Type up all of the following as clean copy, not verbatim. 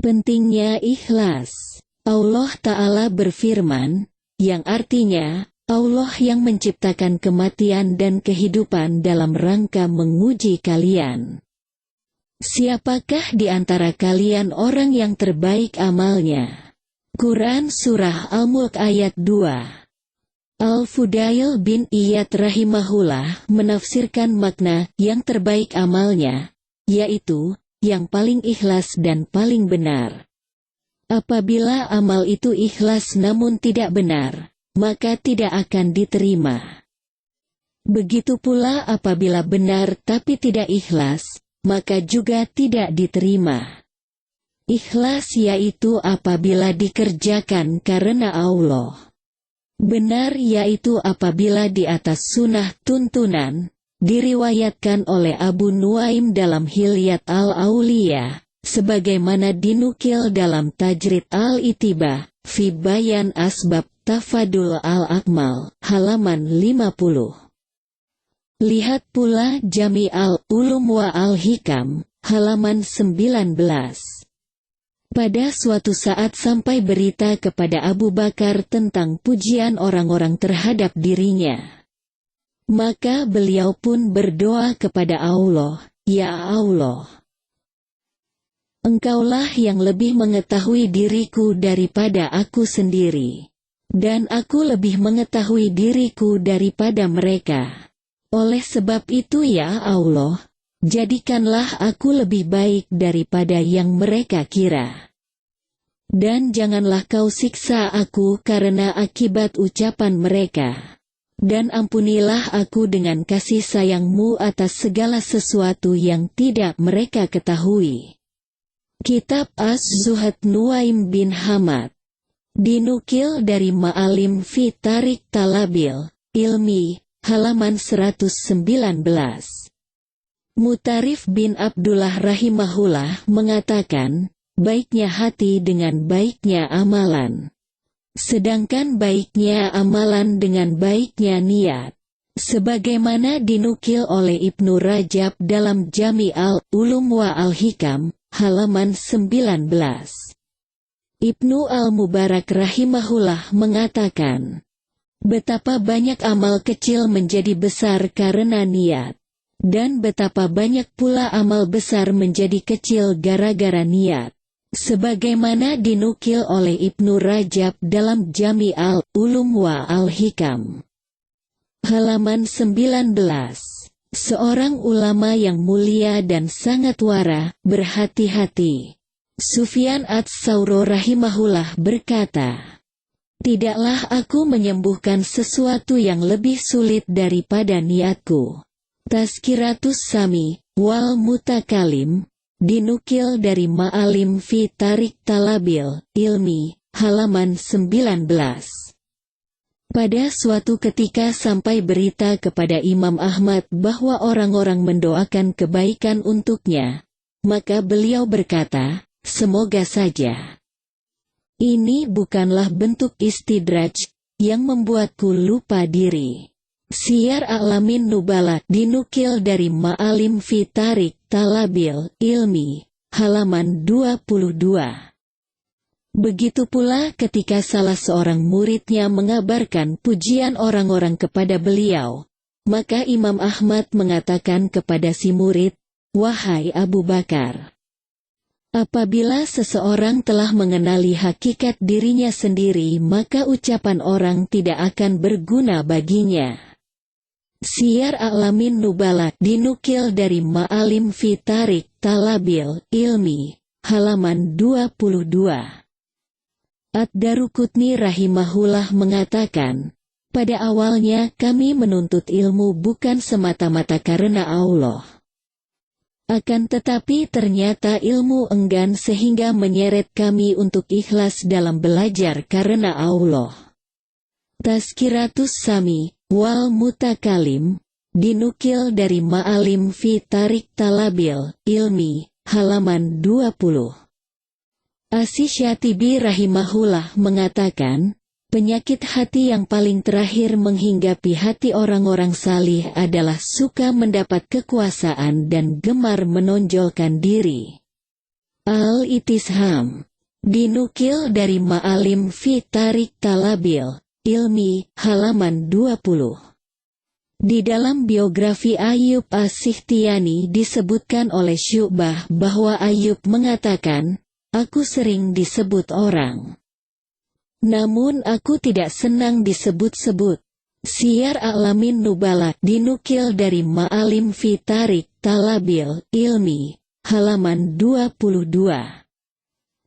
Pentingnya ikhlas. Allah Ta'ala berfirman, yang artinya, Allah yang menciptakan kematian dan kehidupan dalam rangka menguji kalian. Siapakah di antara kalian orang yang terbaik amalnya? Quran Surah Al-Mulk ayat 2. Al-Fudail bin Iyad rahimahullah menafsirkan makna yang terbaik amalnya, yaitu, yang paling ikhlas dan paling benar. Apabila amal itu ikhlas namun tidak benar, maka tidak akan diterima. Begitu pula apabila benar tapi tidak ikhlas, maka juga tidak diterima. Ikhlas yaitu apabila dikerjakan karena Allah. Benar yaitu apabila di atas sunnah tuntunan, diriwayatkan oleh Abu Nuaim dalam Hilyat Al-Auliya, sebagaimana dinukil dalam Tajrid Al-Itibah, fi Bayan Asbab Tafadul Al-Akmal, halaman 50. Lihat pula Jami Al-Ulum wa Al-Hikam, halaman 19. Pada suatu saat sampai berita kepada Abu Bakar tentang pujian orang-orang terhadap dirinya. Maka beliau pun berdoa kepada Allah, "Ya Allah, Engkaulah yang lebih mengetahui diriku daripada aku sendiri. Dan aku lebih mengetahui diriku daripada mereka. Oleh sebab itu ya Allah, jadikanlah aku lebih baik daripada yang mereka kira. Dan janganlah kau siksa aku karena akibat ucapan mereka. Dan ampunilah aku dengan kasih sayangmu atas segala sesuatu yang tidak mereka ketahui." Kitab Az-Zuhad Nuaim bin Hamad. Dinukil dari Ma'alim fi Tarik Talabil, Ilmi, halaman 119. Mutarif bin Abdullah rahimahullah mengatakan, baiknya hati dengan baiknya amalan. Sedangkan baiknya amalan dengan baiknya niat. Sebagaimana dinukil oleh Ibnu Rajab dalam Jami Al-Ulum wa Al-Hikam, halaman 19. Ibnu Al-Mubarak rahimahullah mengatakan, betapa banyak amal kecil menjadi besar karena niat, dan betapa banyak pula amal besar menjadi kecil gara-gara niat. Sebagaimana dinukil oleh Ibnu Rajab dalam Jami Al-Ulum wa Al-Hikam. Halaman 19. Seorang ulama yang mulia dan sangat wara, berhati-hati. Sufyan Ats-Tsauri rahimahullah berkata, tidaklah aku menyembuhkan sesuatu yang lebih sulit daripada niatku. Tazkiratus Sami, wal Mutakalim, dinukil dari Ma'alim fi Tarik Talabil, Ilmi, halaman 19. Pada suatu ketika sampai berita kepada Imam Ahmad bahwa orang-orang mendoakan kebaikan untuknya, maka beliau berkata, semoga saja ini bukanlah bentuk istidraj yang membuatku lupa diri. Syiar A'lamin Nubala dinukil dari Ma'alim fi Tarik Talabil, Ilmi, halaman 22. Begitu pula ketika salah seorang muridnya mengabarkan pujian orang-orang kepada beliau, maka Imam Ahmad mengatakan kepada si murid, wahai Abu Bakar, apabila seseorang telah mengenali hakikat dirinya sendiri maka ucapan orang tidak akan berguna baginya. Syiar A'lamin Nubala dinukil dari Ma'alim fi Tarik Talabil, Ilmi, halaman 22. Ad-Daruqutni rahimahullah mengatakan, pada awalnya kami menuntut ilmu bukan semata-mata karena Allah. Akan tetapi ternyata ilmu enggan sehingga menyeret kami untuk ikhlas dalam belajar karena Allah. Tazkiratus Sami, wal Mutakalim, dinukil dari Ma'alim fi Tarik Talabil, Ilmi, halaman 20. Asy-Syatibi rahimahullah mengatakan, penyakit hati yang paling terakhir menghinggapi hati orang-orang salih adalah suka mendapat kekuasaan dan gemar menonjolkan diri. Al-Itisham. Dinukil dari Ma'alim fi Tarik Talabil Ilmi, halaman 20. Di dalam biografi Ayyub As-Sikhtiyani disebutkan oleh Syu'bah bahwa Ayyub mengatakan, "Aku sering disebut orang. Namun aku tidak senang disebut-sebut." Syiar A'lamin Nubala dinukil dari Ma'alim fi Tarik Talabil Ilmi, halaman 22.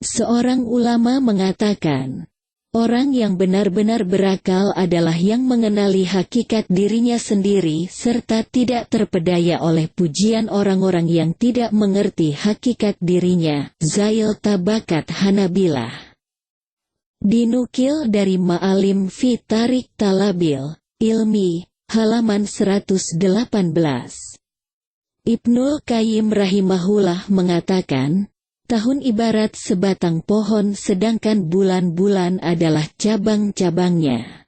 Seorang ulama mengatakan, orang yang benar-benar berakal adalah yang mengenali hakikat dirinya sendiri serta tidak terpedaya oleh pujian orang-orang yang tidak mengerti hakikat dirinya. Zail Tabakat Hanabilah. Dinukil dari Ma'alim fi Tarik Talabil Ilmi, halaman 118. Ibnul Qayyim rahimahullah mengatakan, tahun ibarat sebatang pohon sedangkan bulan-bulan adalah cabang-cabangnya.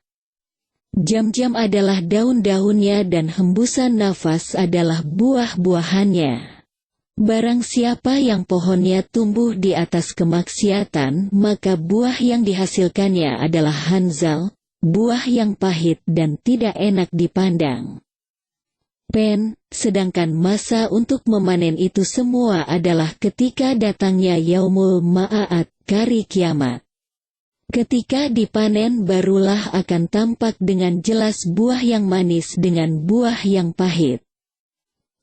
Jam-jam adalah daun-daunnya dan hembusan nafas adalah buah-buahannya. Barang siapa yang pohonnya tumbuh di atas kemaksiatan, maka buah yang dihasilkannya adalah hanzal, buah yang pahit dan tidak enak dipandang. Sedangkan masa untuk memanen itu semua adalah ketika datangnya yaumul ma'ad, hari kiamat. Ketika dipanen barulah akan tampak dengan jelas buah yang manis dengan buah yang pahit.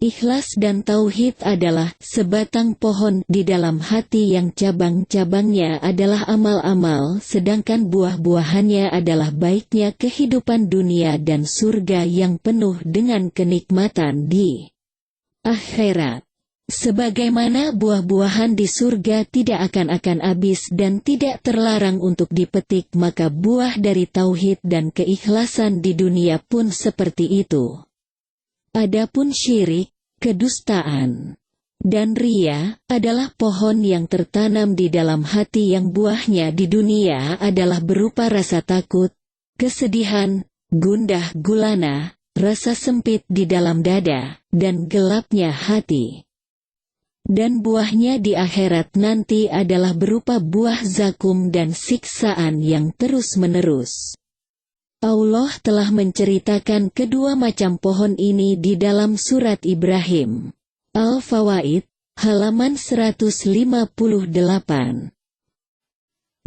Ikhlas dan tauhid adalah sebatang pohon di dalam hati yang cabang-cabangnya adalah amal-amal sedangkan buah-buahannya adalah baiknya kehidupan dunia dan surga yang penuh dengan kenikmatan di akhirat. Sebagaimana buah-buahan di surga tidak akan habis dan tidak terlarang untuk dipetik, maka buah dari tauhid dan keikhlasan di dunia pun seperti itu. Adapun syirik, kedustaan, dan riya adalah pohon yang tertanam di dalam hati yang buahnya di dunia adalah berupa rasa takut, kesedihan, gundah gulana, rasa sempit di dalam dada, dan gelapnya hati. Dan buahnya di akhirat nanti adalah berupa buah zakum dan siksaan yang terus-menerus. Allah telah menceritakan kedua macam pohon ini di dalam surat Ibrahim. Al-Fawaid, halaman 158.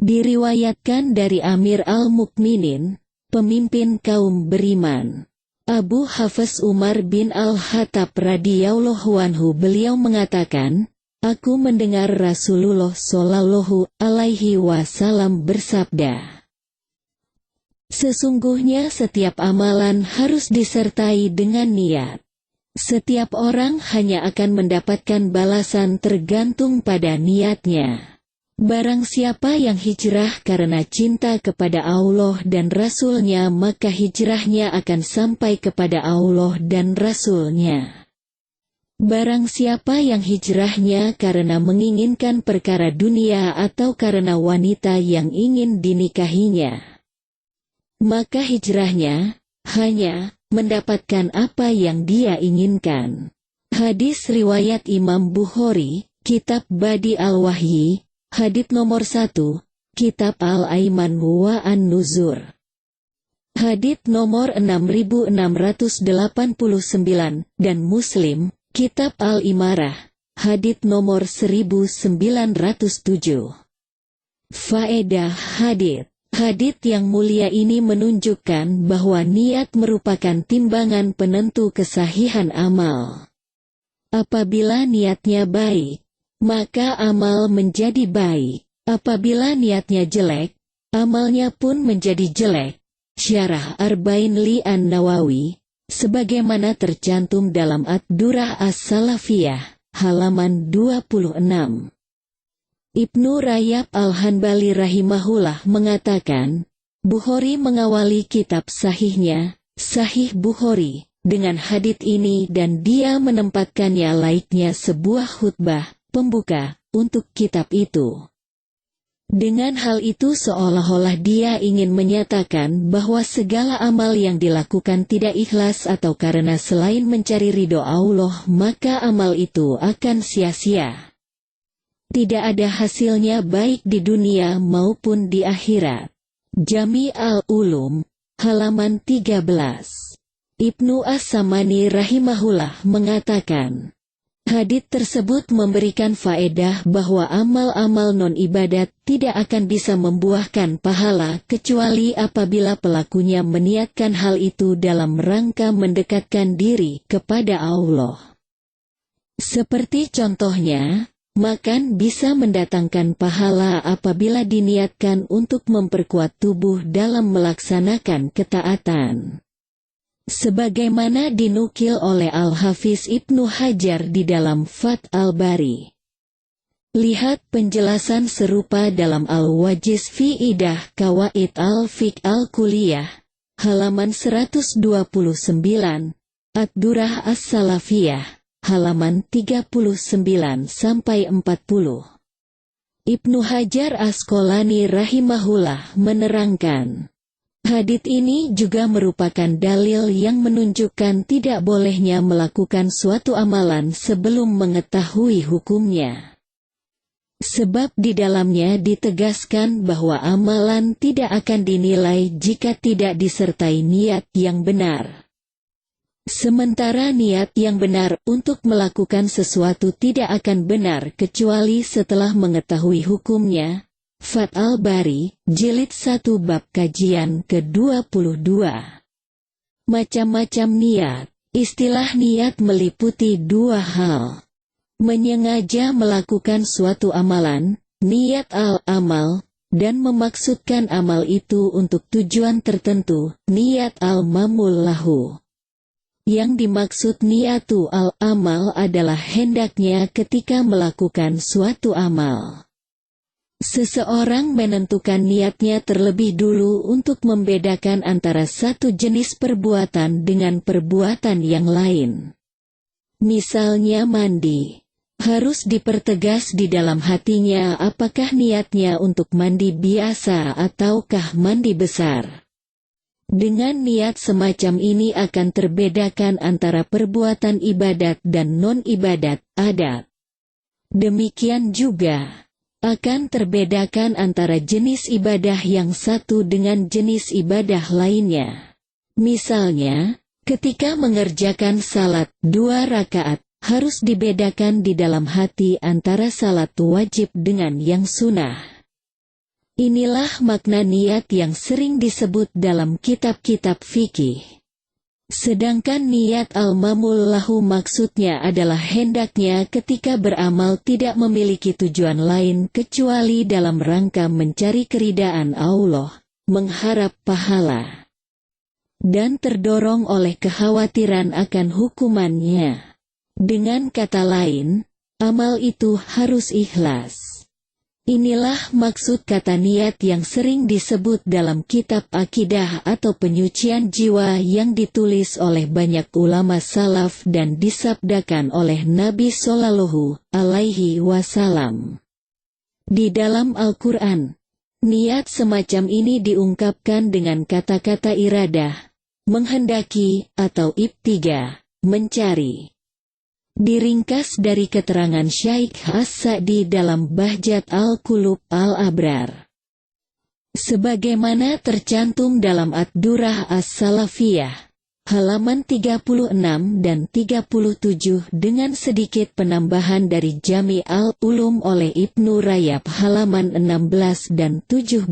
Diriwayatkan dari Amir al-Mukminin, pemimpin kaum beriman, Abu Hafs Umar bin Al-Khattab radhiyallahu anhu, beliau mengatakan, aku mendengar Rasulullah shallallahu alaihi wasallam bersabda, sesungguhnya setiap amalan harus disertai dengan niat. Setiap orang hanya akan mendapatkan balasan tergantung pada niatnya. Barang siapa yang hijrah karena cinta kepada Allah dan Rasul-Nya, maka hijrahnya akan sampai kepada Allah dan Rasul-Nya. Barang siapa yang hijrahnya karena menginginkan perkara dunia atau karena wanita yang ingin dinikahinya, maka hijrahnya hanya mendapatkan apa yang dia inginkan. Hadis riwayat Imam Bukhari, Kitab Badi Al-Wahyi, hadits nomor 1, Kitab Al-Aiman wa An-Nuzur. Hadits nomor 6689 dan Muslim, Kitab Al-Imarah, hadits nomor 1907. Faedah hadits. Hadits yang mulia ini menunjukkan bahwa niat merupakan timbangan penentu kesahihan amal. Apabila niatnya baik, maka amal menjadi baik. Apabila niatnya jelek, amalnya pun menjadi jelek. Syarah Arba'in li An-Nawawi, sebagaimana tercantum dalam Ad-Durah As-Salafiyah, halaman 26. Ibnu Rajab Al-Hanbali rahimahullah mengatakan, Bukhari mengawali kitab sahihnya, Sahih Bukhari, dengan hadits ini dan dia menempatkannya laiknya sebuah khutbah pembuka untuk kitab itu. Dengan hal itu seolah-olah dia ingin menyatakan bahwa segala amal yang dilakukan tidak ikhlas atau karena selain mencari ridho Allah, maka amal itu akan sia-sia. Tidak ada hasilnya baik di dunia maupun di akhirat. Jami' al-Ulum, halaman 13. Ibnu As-Samani rahimahullah mengatakan, hadits tersebut memberikan faedah bahwa amal-amal non-ibadat tidak akan bisa membuahkan pahala kecuali apabila pelakunya meniatkan hal itu dalam rangka mendekatkan diri kepada Allah. Seperti contohnya, makan bisa mendatangkan pahala apabila diniatkan untuk memperkuat tubuh dalam melaksanakan ketaatan. Sebagaimana dinukil oleh Al-Hafiz Ibnu Hajar di dalam Fath al-Bari. Lihat penjelasan serupa dalam Al-Wajiz fi Idah Qawaid al-Fiqh al-Kulliyah, halaman 129, Ad-Durah As-Salafiyah, halaman 39-40. Ibnu Hajar Asqalani rahimahullah menerangkan, hadits ini juga merupakan dalil yang menunjukkan tidak bolehnya melakukan suatu amalan sebelum mengetahui hukumnya. Sebab di dalamnya ditegaskan bahwa amalan tidak akan dinilai jika tidak disertai niat yang benar. Sementara niat yang benar untuk melakukan sesuatu tidak akan benar kecuali setelah mengetahui hukumnya. Fath al-Bari, Jilid 1 bab kajian ke-22. Macam-macam niat. Istilah niat meliputi dua hal. Menyengaja melakukan suatu amalan, niat al-amal, dan memaksudkan amal itu untuk tujuan tertentu, niat al-mamul lahu. Yang dimaksud niatu al-amal adalah hendaknya ketika melakukan suatu amal. Seseorang menentukan niatnya terlebih dulu untuk membedakan antara satu jenis perbuatan dengan perbuatan yang lain. Misalnya mandi. Harus dipertegas di dalam hatinya apakah niatnya untuk mandi biasa ataukah mandi besar. Dengan niat semacam ini akan terbedakan antara perbuatan ibadat dan non-ibadat, adat. Demikian juga akan terbedakan antara jenis ibadah yang satu dengan jenis ibadah lainnya. Misalnya, ketika mengerjakan salat 2 rakaat, harus dibedakan di dalam hati antara salat wajib dengan yang sunnah. Inilah makna niat yang sering disebut dalam kitab-kitab fikih. Sedangkan niat al-mamul lahu maksudnya adalah hendaknya ketika beramal tidak memiliki tujuan lain kecuali dalam rangka mencari keridaan Allah, mengharap pahala, dan terdorong oleh kekhawatiran akan hukumannya. Dengan kata lain, amal itu harus ikhlas. Inilah maksud kata niat yang sering disebut dalam kitab akidah atau penyucian jiwa yang ditulis oleh banyak ulama salaf dan disabdakan oleh Nabi Shallallahu Alaihi Wasallam. Di dalam Al-Quran, niat semacam ini diungkapkan dengan kata-kata iradah, menghendaki atau ibtiga, mencari. Diringkas dari keterangan Syaikh As-Sa'di dalam Bahjat Al-Qulub Al-Abrar. Sebagaimana tercantum dalam Ad-Durah As-Salafiyah, halaman 36 dan 37 dengan sedikit penambahan dari Jami' al-Ulum oleh Ibnu Rajab halaman 16 dan 17.